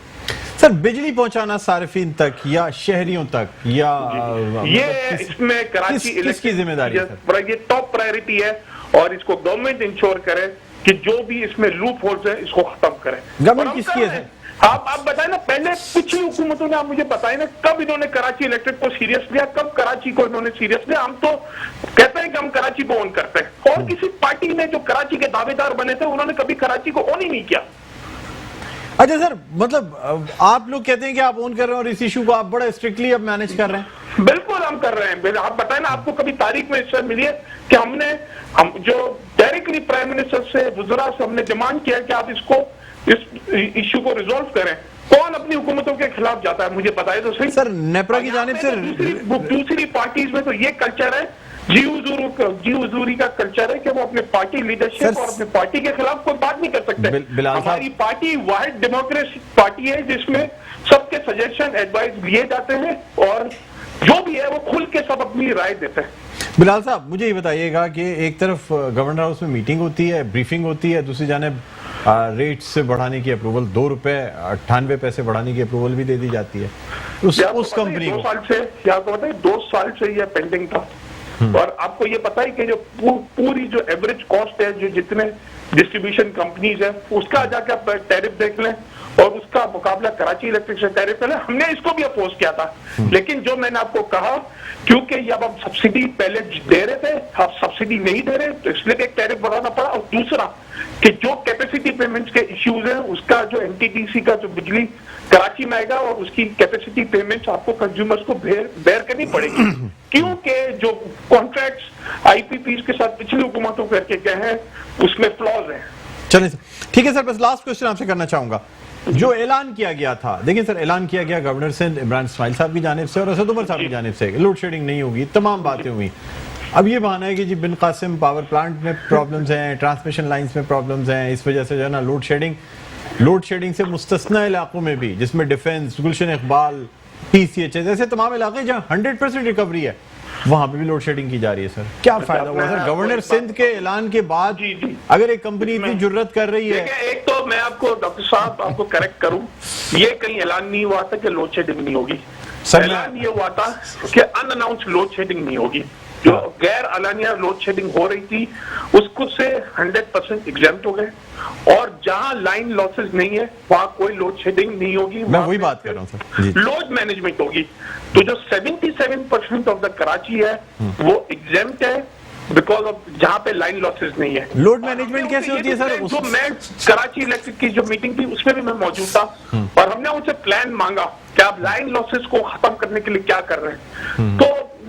सर बिजली पहुंचाना सार्फिन तक या शहरियों तक या ये इसमें कराची किसकी जिम्मेदारी है? ये टॉप प्रायोरिटी है और इसको गवर्नमेंट इंश्योर करे कि जो भी इसमें लूप होल्स है इसको खत्म करे। गवर्नमेंट किसकी है? आप बताएं ना, पहले पिछली हुकूमतों ने आप मुझे बताएं ना कब इन्होंने कराची इलेक्ट्रिक को सीरियस लिया, कब कराची को इन्होंने सीरियस लिया? हम तो कहते हैं कि हम कराची को ओन करते हैं, और किसी पार्टी ने जो कराची के दावेदार बने थे उन्होंने कभी कराची को ओन ही नहीं किया। अच्छा सर, मतलब आप लोग कहते हैं कि आप ओन कर रहे हैं और इस इशू को आप बड़ा स्ट्रिक्टली अब मैनेज कर रहे हैं? बिल्कुल हम कर रहे हैं। आप बताएं ना, आपको कभी तारीख में इससे मिली है कि हम जो डायरेक्टली प्राइम मिनिस्टर से वुज़रा से हमने डिमांड किया कि आप इस इशू को रिजॉल्व करें? कौन अपनी हुकूमतों के खिलाफ जाता है? मुझे बताइए तो सही। सर नेपरा की जानिब से दूसरी पार्टीज में तो ये कल्चर है, जी हुजूरी का कल्चर है कि वो अपने पार्टी लीडरशिप और अपने पार्टी के खिलाफ कोई बात नहीं कर सकते। हमारी पार्टी वाहिद डेमोक्रेसी पार्टी है जिसमें सबके सजेशन एडवाइस लिए जाते हैं और जो भी है वो खुल के सब अपनी राय देते हैं। बिलाल साहब मुझे ये बताइएगा कि एक तरफ गवर्नर हाउस में मीटिंग होती है, ब्रीफिंग होती है, दूसरी जानिब रेट से बढ़ाने की अप्रूवल, 2 रुपए 98 पैसे बढ़ाने की अप्रूवल भी दे दी जाती है उस कंपनी को। 2 साल से यह पेंडिंग था, और आपको ये पता है कि जो पूरी जो एवरेज कॉस्ट है जो जितने डिस्ट्रीब्यूशन कंपनीज है उसका जाकर आप टैरिफ देख लें और उसका मुकाबला कराची इलेक्ट्रिक से टैरिफ पहले हमने इसको भी अपोज किया था। लेकिन जो मैंने आपको कहा, क्योंकि अब हम सब्सिडी पहले दे रहे थे, अब सब्सिडी नहीं दे रहे, तो इसलिए एक टैरिफ बढ़ाना पड़ा। और दूसरा कि जो कैपेसिटी पेमेंट्स के इश्यूज हैं उसका जो एनटीडीसी का जो बिजली कराची में आएगा और उसकी कैपेसिटी पेमेंट्स आपको कंज्यूमर्स को बेयर करनी पड़ेगी, क्योंकि जो कॉन्ट्रैक्ट्स आईपीपीज के साथ पिछली हुकूमतों करके गए हैं उसमें फ्लॉज हैं। चलिए सर, ठीक है सर, बस लास्ट क्वेश्चन आपसे करना चाहूंगा। जो ऐलान किया गया था, देखिए सर, ऐलान किया गया गवर्नर सिंध इमरान इस्माइल साहब की जानिब से और असद उमर साहब की जानिब से, लोड शेडिंग नहीं होगी, तमाम बातें हुई। अब ये बहाना है कि जी बिन कासिम पावर प्लांट में प्रॉब्लम्स हैं, ट्रांसमिशन लाइंस में प्रॉब्लम्स हैं, इस वजह से जो है ना लोड शेडिंग से मुस्तस्ना इलाकों में भी, जिसमें डिफेंस, गुलशन इकबाल, PCH जैसे तमाम इलाके जहाँ 100% रिकवरी है, वहां पे भी लोड शेडिंग की जा रही है। सर क्या फायदा हुआ सर गवर्नर सिंध के ऐलान के बाद? अगर एक कंपनी इतनी जुर्रत कर रही है। एक तो मैं आपको डॉक्टर साहब आपको करेक्ट करूं, ये कहीं ऐलान नहीं हुआ था कि लोड शेडिंग नहीं होगी। ऐलान ये हुआ था कि अनअनाउंस्ड लोड शेडिंग नहीं होगी। जो गैर अलानिया लोड शेडिंग हो रही थी उसको से 100% एग्जेम्प्ट हो गए, और जहां लाइन लॉसेस नहीं है वहां कोई लोड शेडिंग नहीं होगी। मैं वही बात कर रहा हूं सर, लोड मैनेजमेंट होगी। तो जो 77% ऑफ द कराची है वो एग्जेम्प्ट है, बिकॉज ऑफ जहाँ पे लाइन लॉसेस नहीं है। लोड मैनेजमेंट कैसे होती है सर? जो मैं कराची इलेक्ट्रिक की जो मीटिंग थी उसमें भी मैं मौजूद था और हमने उनसे प्लान मांगा कि आप लाइन लॉसेस को खत्म करने के लिए क्या कर रहे हैं। तो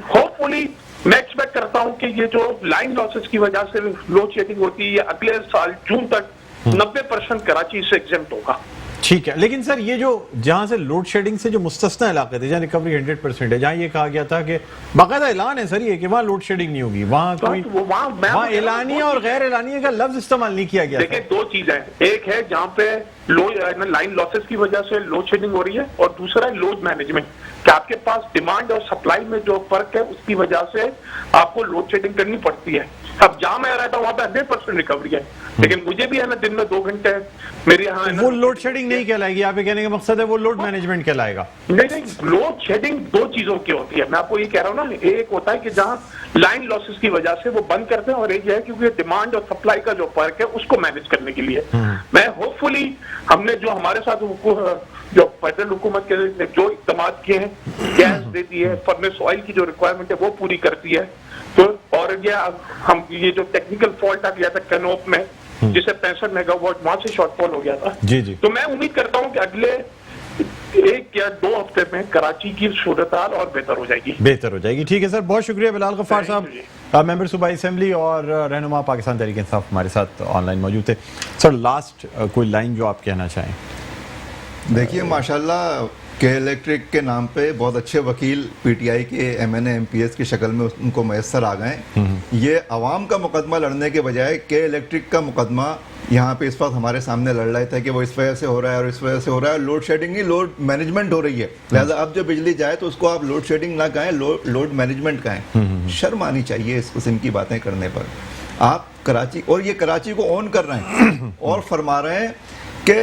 होपफुली मैं एक्सपेक्ट करता हूं कि ये जो लाइन लॉसेस की वजह से लोड शेडिंग होती है, ये अगले साल जून तक 90% कराची से एग्जेम्प्ट होगा। ठीक है, लेकिन सर ये जो जहां से लोड शेडिंग से जो मुस्तस्ना इलाके थे, जहां रिकवरी 100% है, जहां ये कहा गया था कि बाकायदा ऐलान है सर ये कि वहां लोड शेडिंग नहीं होगी, वहां कोई वहां एलानिया और गैर एलानिया का लफ्ज इस्तेमाल नहीं किया गया। देखिए दो चीज है, एक है जहां पे लाइन लॉसेस की वजह से लोड शेडिंग हो रही है और दूसरा है लोड मैनेजमेंट, कि आपके पास डिमांड और सप्लाई में जो फर्क है उसकी वजह से आपको लोड शेडिंग करनी पड़ती है। अब जहां मैं रहता हूं वहां पे 100% रिकवरी है, लेकिन मुझे भी है ना दिन में 2 घंटे मेरे यहाँ वो लोड शेडिंग नहीं कहलाएगी, आप ये कहने का मकसद है वो लोड मैनेजमेंट कहलाएगा? नहीं, लोड शेडिंग 2 चीजों की होती है, मैं आपको ये कह रहा हूँ ना। एक होता है कि जहां लाइन लॉसेस की वजह से वो बंद करते हैं और एक है क्योंकि डिमांड और सप्लाई का जो फर्क है उसको मैनेज करने के लिए। मैं होपफुली हमने जो हमारे साथ जो फेडरल हुकूमत के जो इकदाम किए हैं, गैस देती है, फर्नेस ऑयल की जो रिक्वायरमेंट है वो पूरी करती है। तो और ये जो टेक्निकल फॉल्ट आ गया था कनौप में जिसे 65 मेगावाट वहां से शॉर्टफॉल हो गया था जी जी, तो मैं उम्मीद करता हूं कि अगले 1 या 2 हफ्ते में कराची की सूरत हाल और बेहतर हो जाएगी। ठीक है सर, बहुत शुक्रिया बिलाल गफ्फार साहब, मेंबर सूबाई असेंबली और रहनुमा पाकिस्तान तहरीक इंसाफ हमारे साथ ऑनलाइन मौजूद थे। सर लास्ट कोई लाइन जो आप कहना चाहें? देखिए माशाल्लाह के इलेक्ट्रिक के नाम पे बहुत अच्छे वकील पीटीआई के एमएनए एमपीएस की शक्ल में उनको मैसर आ गए। ये अवाम का मुकदमा लड़ने के बजाय के इलेक्ट्रिक का मुकदमा यहाँ पे इस वक्त हमारे सामने लड़ रहे थे कि वो इस वजह से हो रहा है और इस वजह से हो रहा है। लोड शेडिंग नहीं, लोड मैनेजमेंट हो रही है। लिहाजा अब जो बिजली जाए तो उसको आप लोड शेडिंग ना कहें, लोड मैनेजमेंट कहें। शर्म आनी चाहिए इस किस्म की बातें करने पर। आप कराची, और ये कराची को ऑन कर रहे हैं और फरमा रहे हैं कि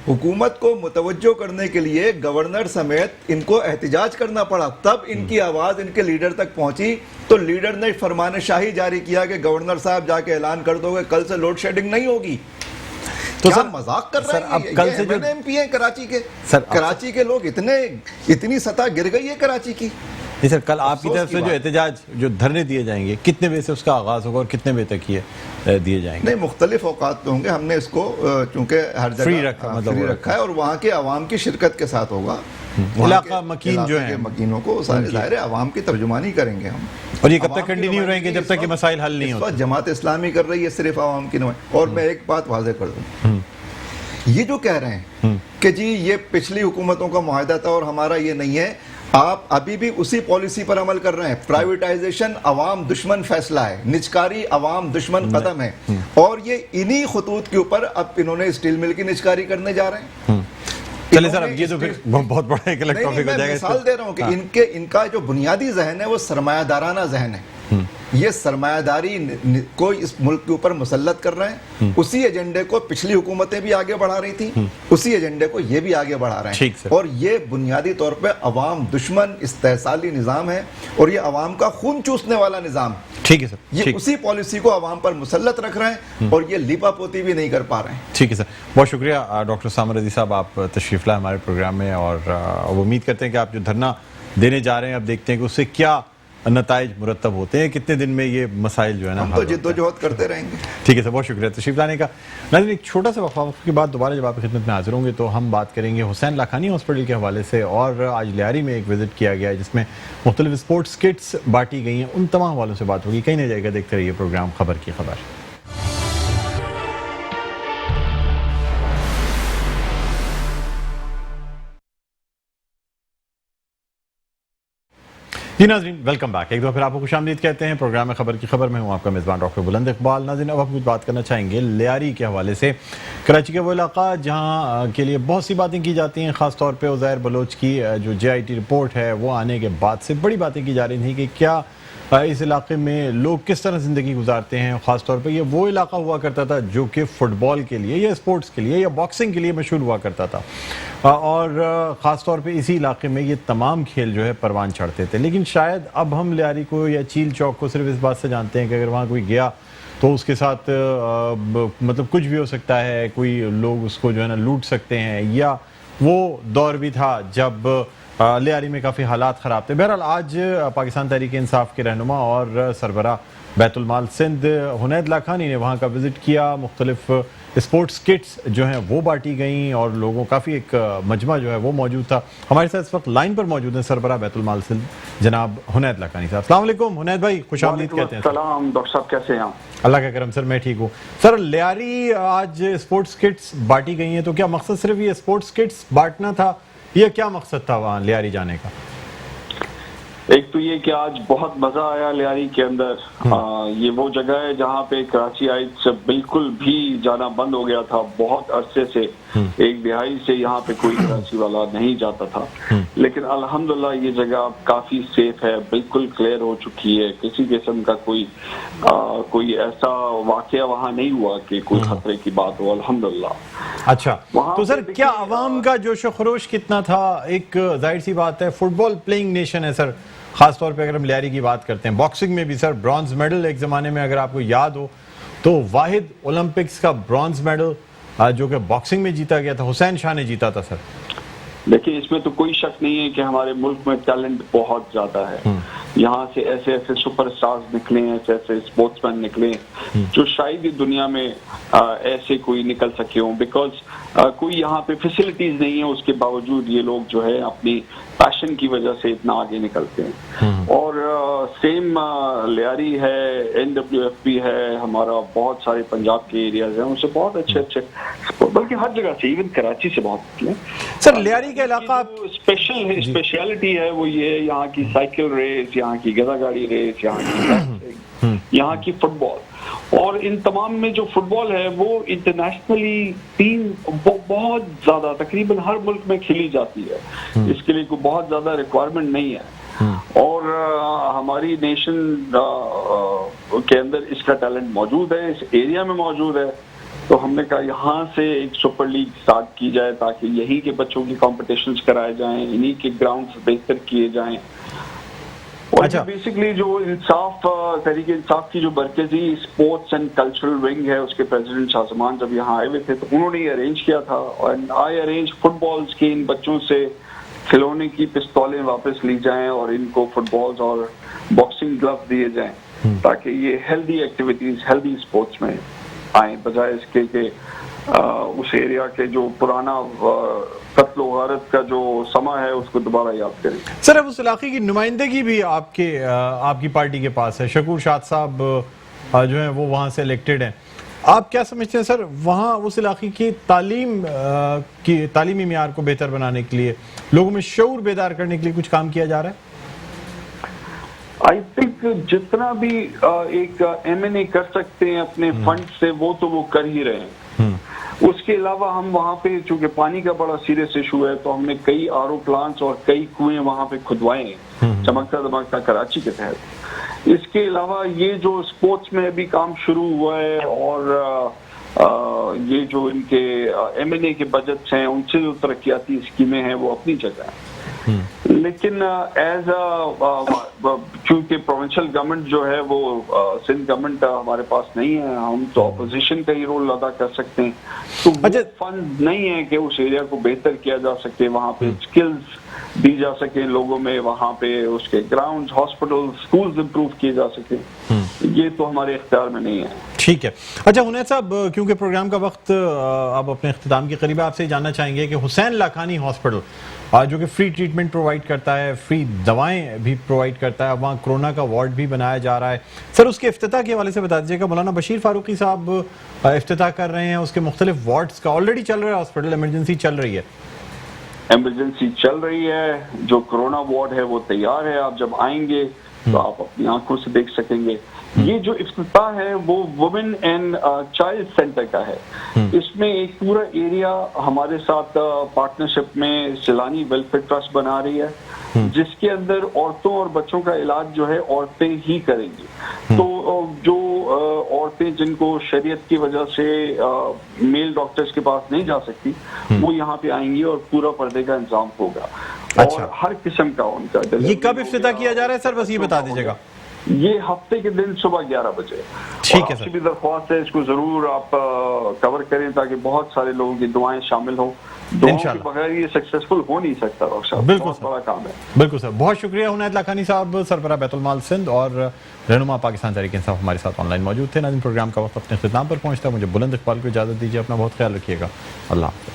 हुकूमत को मुतवज्जो करने के लिए गवर्नर समेत इनको एहतिजाज करना पड़ा, तब इनकी आवाज़ इनके लीडर तक पहुंची। तो लीडर ने फरमान शाही जारी किया कि गवर्नर साहब जाके ऐलान कर दोगे कल से लोड शेडिंग नहीं होगी। तो क्या सर मजाक कर रहे हैं? अब कल से जो एमपी हैं कराची के, कराची के लोग इतनी सतह गिर गई है कराची की। नहीं सर, कल आपकी तरफ से जो एहतजाज जो धरने दिए जाएंगे कितने बजे से उसका आगाज होगा और कितने बजे तक ये दिए जाएंगे? नहीं, मुख्तलिफ औकात पे होंगे। हमने इसको चूंकि हर जगह फ्री रखा है और वहाँ के अवाम की शिरकत के साथ होगा। इलाका मकीन जो है मकीनों को सारे ज़ाहिर अवाम की तर्जुमानी करेंगे हम। और ये कब तक कंटिन्यू रहेंगे? जब तक कि मसाइल हल नहीं होते। जमात इस्लामी कर रही है सिर्फ अवाम की नुमाइंदगी। और मैं एक बात वाज़ेह कर दूँ, ये जो कह रहे हैं कि जी ये पिछली हुकूमतों का मुआहदा था और हमारा ये नहीं है, आप अभी भी उसी पॉलिसी पर अमल कर रहे हैं। प्राइवेटाइजेशन अवाम दुश्मन फैसला है, निजकारी अवाम दुश्मन कदम है, और ये इन्हीं खतूत के ऊपर अब इन्होंने स्टील मिल की निजकारी करने जा रहे हैं। चलिए सर, अब ये तो फिर बहुत बड़ा एक अलग टॉपिक हो जाएगा। मिसाल दे रहा हूँ कि इनका जो बुनियादी जहन है वो सरमायादाराना जहन है। ये सरमायादारी को इस मुल्क के ऊपर मुसल्लत कर रहे हैं। उसी एजेंडे को पिछली हुकूमतें भी आगे बढ़ा रही थी, उसी एजेंडे को ये भी आगे बढ़ा रहे हैं। और ये बुनियादी तौर पे अवाम दुश्मन इस्तेहसाली निज़ाम है और ये अवाम का खून चूसने वाला निज़ाम। ठीक है सर, ये उसी पॉलिसी को अवाम पर मुसल्लत रख रहे हैं और ये लिपापोती भी नहीं कर पा रहे हैं। ठीक है सर, बहुत शुक्रिया डॉक्टर सामर रज़ी साहब, आप तशरीफ लाए हमारे प्रोग्राम में। और उम्मीद करते हैं कि आप जो धरना देने जा रहे हैं, अब देखते हैं कि उससे क्या नताइज मुरतब होते हैं, कितने दिन में ये मसाइल जो है ना हम तो जिद्दोजहद करते रहेंगे। ठीक है सर, बहुत शुक्रिया तशरीफ लाने का। नाज़रीन, एक छोटा सा वक्फे के बाद दोबारा जब आपकी खिदमत में हाजिर होंगे तो हम बात करेंगे हुसैन लाखानी हॉस्पिटल के हवाले से। और आज लियारी में एक विजिट किया गया है जिसमें मुख्तलिफ स्पोर्ट्स किट्स बांटी गई हैं, उन तमाम हवालों से बात होगी। कहीं नहीं जाएगा, देखते रहिए प्रोग्राम खबर की खबर। जी नाज़रीन, वेलकम बैक। एक दफ़ा फिर आपको खुशामदीद कहते हैं प्रोग्राम में खबर की खबर में। हूँ आपका मेज़बान डॉक्टर बुलंद इकबाल। नाज़रीन, अब हम कुछ बात करना चाहेंगे लियारी के हवाले से। कराची का वो इलाका जहाँ के लिए बहुत सी बातें की जाती हैं, ख़ास तौर पे उज़ैर बलोच की जो JIT रिपोर्ट है वो आने के बाद से बड़ी बातें की जा रही थी कि क्या इस इलाके में लोग किस तरह ज़िंदगी गुजारते हैं। ख़ास तौर पे ये वो इलाका हुआ करता था जो कि फ़ुटबॉल के लिए या स्पोर्ट्स के लिए या बॉक्सिंग के लिए मशहूर हुआ करता था, और ख़ास तौर पे इसी इलाके में ये तमाम खेल जो है परवान चढ़ते थे। लेकिन शायद अब हम लियारी को या चील चौक को सिर्फ इस बात से जानते हैं कि अगर वहाँ कोई गया तो उसके साथ मतलब कुछ भी हो सकता है, कोई लोग उसको जो है ना लूट सकते हैं, या वो दौर भी था जब लियारी में काफ़ी हालात ख़राब थे। बहरहाल आज पाकिस्तान तहरीक इंसाफ के रहनुमा और सरबरा बैतुल माल सिंध हुनैद लाखानी ने वहाँ का विज़िट किया। मुख्तलिफ स्पोर्ट्स किट्स जो हैं वो बांटी गई और लोगों काफ़ी एक मजमा जो है वो मौजूद था। हमारे साथ इस वक्त लाइन पर मौजूद हैं सरबरा बैतुल माल सिंध जनाब हुनैद लाखानी साहब। अस्सलाम वालेकुम हुनैद भाई, खुशामदीद कहते हैं। सलाम डॉक्टर साहब, कैसे हैं आप? अल्लाह का करम सर, मैं ठीक हूँ। सर लियारी आज स्पोर्ट्स किट्स बांटी गई हैं, तो क्या मकसद सिर्फ ये स्पोर्ट्स किट्स बांटना था या क्या मकसद था वहाँ लियारी जाने का? एक तो ये कि आज बहुत मजा आया लियारी के अंदर। ये वो जगह है जहाँ पे कराची आइट से बिल्कुल भी जाना बंद हो गया था। बहुत अरसे से एक दिहाई से यहाँ पे कोई कराची वाला नहीं जाता था, लेकिन अल्हम्दुलिल्लाह ये जगह काफी सेफ है, बिल्कुल क्लियर हो चुकी है। किसी किस्म का कोई ऐसा वाकया वहाँ नहीं हुआ कि कोई खतरे की बात हो, अल्हम्दुलिल्लाह। अच्छा, तो सर क्या अवाम का जोशो खरोश कितना था? एक जाहिर सी बात है, फुटबॉल प्लेइंग नेशन है सर, खास तौर पे अगर हम लियारी की बात करते हैं। बॉक्सिंग में भी सर ब्रॉन्ज मेडल एक ज़माने में अगर आपको याद हो तो वाहिद ओलंपिक्स का ब्रॉन्ज मेडल जो कि बॉक्सिंग में जीता गया था, हुसैन शाह ने जीता था सर। देखिए, इसमें तो कोई शक नहीं है कि हमारे मुल्क में टैलेंट बहुत ज्यादा है। यहाँ से ऐसे ऐसे सुपरस्टार्स निकले हैं, ऐसे ऐसे स्पोर्ट्समैन निकले हैं जो शायद ही दुनिया में ऐसे कोई निकल सके हों। बिकॉज कोई यहाँ पे फैसिलिटीज नहीं है, उसके बावजूद ये लोग जो है अपनी पैशन की वजह से इतना आगे निकलते हैं। और सेम लियारी है, NWFP है, हमारा बहुत सारे पंजाब के एरियाज हैं, उनसे बहुत अच्छे बल्कि हर जगह से, इवन कराची से बहुत निकले। सर लियारी का इलाका स्पेशलिटी है वो ये है, यहाँ की साइकिल रेस, यहाँ की गधा गाड़ी रेस, यहाँ की फुटबॉल। और इन तमाम में जो फुटबॉल है वो इंटरनेशनली टीम बहुत ज्यादा तकरीबन हर मुल्क में खेली जाती है। इसके लिए कोई बहुत ज्यादा रिक्वायरमेंट नहीं है और हमारी नेशन के अंदर इसका टैलेंट मौजूद है, इस एरिया में मौजूद है। तो हमने कहा यहाँ से एक सुपर लीग स्टार्ट की जाए ताकि यहीं के बच्चों की कॉम्पिटिशन्स कराए जाएं, इन्हीं के ग्राउंड्स बेहतर किए जाएं। और अच्छा, बेसिकली जो तहरीके इंसाफ की जो मरकजी स्पोर्ट्स एंड कल्चरल विंग है, उसके प्रेसिडेंट शाहजमान जब यहाँ आए हुए थे तो उन्होंने ये अरेंज किया था। और आई अरेंज फुटबॉल्स की, इन बच्चों से खिलौने की पिस्तौलें वापस ली जाएं और इनको फुटबॉल्स और बॉक्सिंग ग्लव्स दिए जाएं ताकि ये हेल्दी एक्टिविटीज, हेल्दी स्पोर्ट्स में आए, बजाय इसके कि उस एरिया के जो पुराना कत्ल गारत का जो समा है उसको दोबारा याद करें। सर अब उस इलाके की नुमाइंदगी भी आपकी पार्टी के पास है। शकूर शाद साहब जो है वो वहाँ से इलेक्टेड हैं। आप क्या समझते हैं सर, वहाँ उस इलाके की तालीमी मियार को बेहतर बनाने के लिए, लोगों में शऊर बेदार करने के लिए कुछ काम किया जा रहा है? आई थिंक जितना भी एक MNA कर सकते हैं अपने फंड से वो तो वो कर ही रहे हैं। उसके अलावा हम वहाँ पे चूंकि पानी का बड़ा सीरियस इशू है तो हमने कई RO प्लांट्स और कई कुएं वहाँ पे खुदवाए हैं चमकता दमकता कराची के तहत। इसके अलावा ये जो स्पोर्ट्स में अभी काम शुरू हुआ है और ये जो इनके MNA के बजट्स हैं उनसे जो तरक्याती स्कीमें हैं वो अपनी जगह है। लेकिन एज चूंकि प्रोविंशियल गवर्नमेंट जो है वो सिंध गवर्नमेंट हमारे पास नहीं है, हम तो अपोजिशन का ही रोल अदा कर सकते हैं। तो फंड नहीं है कि उस एरिया को बेहतर किया जा सके, वहाँ पे स्किल्स दी जा सके लोगों में, वहाँ पे उसके ग्राउंड, हॉस्पिटल, स्कूल्स इंप्रूव किए जा सके। ये तो हमारे इख्तियार में नहीं है। ठीक है। अच्छा हुनैद साहब, क्योंकि प्रोग्राम का वक्त अब अपने इख्तिताम के करीब, आपसे जानना चाहेंगे कि हुसैन लाखानी हॉस्पिटल जो कि फ्री ट्रीटमेंट प्रोवाइड करता है, फ्री दवाएं भी प्रोवाइड करता है, वहाँ कोरोना का वार्ड भी बनाया जा रहा है। सर उसके इफ्तिताह के हवाले से बता दीजिएगा। मौलाना बशीर फारूकी साहब इफ्तिताह कर रहे हैं, उसके मुख्तलिफ वार्ड्स का ऑलरेडी चल रहा है, हॉस्पिटल इमरजेंसी चल रही है, एमरजेंसी चल रही है। जो कोरोना वार्ड है वो तैयार है, आप जब आएंगे तो आप अपनी आंखों से देख सकेंगे। ये जो इफ्तिताह है वो वुमेन एंड चाइल्ड सेंटर का है। इसमें एक पूरा एरिया हमारे साथ पार्टनरशिप में सिलानी वेलफेयर ट्रस्ट बना रही है, जिसके अंदर औरतों और बच्चों का इलाज जो है औरतें ही करेंगी। तो जो औरतें जिनको शरीयत की वजह से मेल डॉक्टर्स के पास नहीं जा सकती, वो यहाँ पे आएंगी और पूरा पर्दे का इंतजाम होगा। अच्छा। और हर किस्म का उनका ये कब इफ्तिताह किया जा रहा है सर, बस ये बता दीजिएगा। ये हफ्ते के दिन सुबह 11 बजे। ठीक है और सर। आपसे भी दरख्वास्त है, इसको जरूर आप कवर करें ताकि बहुत सारे लोगों की दुआएं शामिल हो। दुआओं के इंशाल्लाह। बगैर ये सक्सेसफुल हो नहीं सकता डॉक्टर साहब, बिल्कुल बहुत सर। बड़ा काम है। बिल्कुल सर, बहुत शुक्रिया उनैत लाखानी साहब, सरबराह बैतुल माल सिंध और रहनुमा पाकिस्तान तहरीक इंसाफ हमारे साथ ऑनलाइन मौजूद थे। नाज़रीन, प्रोग्राम का वक्त अपने इख्तिताम पर पहुंचता है, मुझे बुलंद इकबाल को इजाज़त दीजिए, अपना बहुत ख्याल रखिएगा, अल्लाह हाफ़िज़।